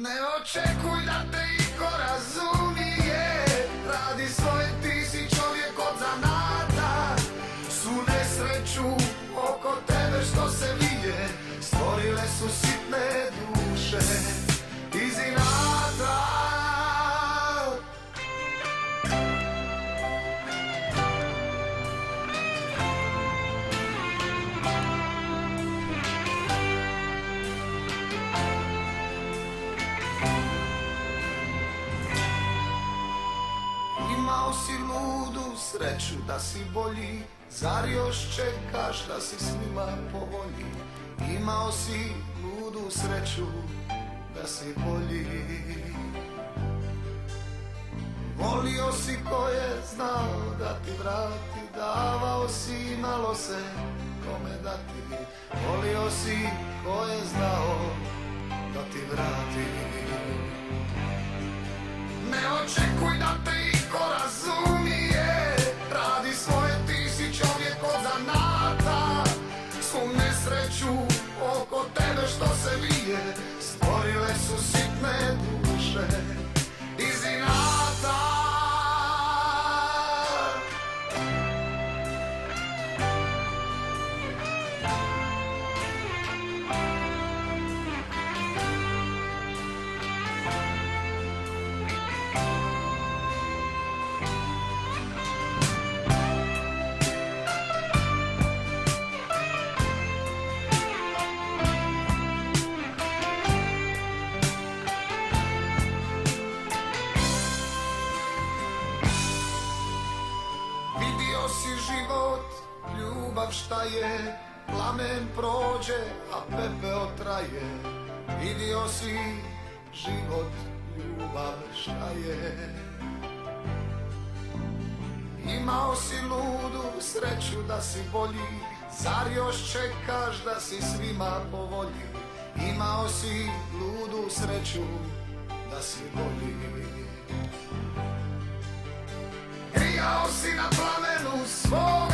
Ne očekuj da te iko razumije, radi svoje, ti si čovjek od zanata. Svu nesreću oko tebe što se vije stvorile su sitne duše iz inata. Imao si ludu sreću da si bolji, zar još čekaš da si svima po volji? Imao si ludu sreću da si bolji. Volio si ko je znao da ti vrati, davao si malo se kome dati. Volio si ko je znao da ti vrati. Ne očekuj da te iko razumije, radi svoje, ti si čovjek od zanata. Svu nesreću oko tebe što se vije stvorile su sitne duše iz inata. Vidio si život, ljubav šta je, plamen prođe, a pepeo traje. Vidio si život, ljubav šta je. Imao si ludu sreću da si bolji, zar još čekaš da si svima po volji? Imao si ludu sreću da si bolji. Grijao si na plamenu svog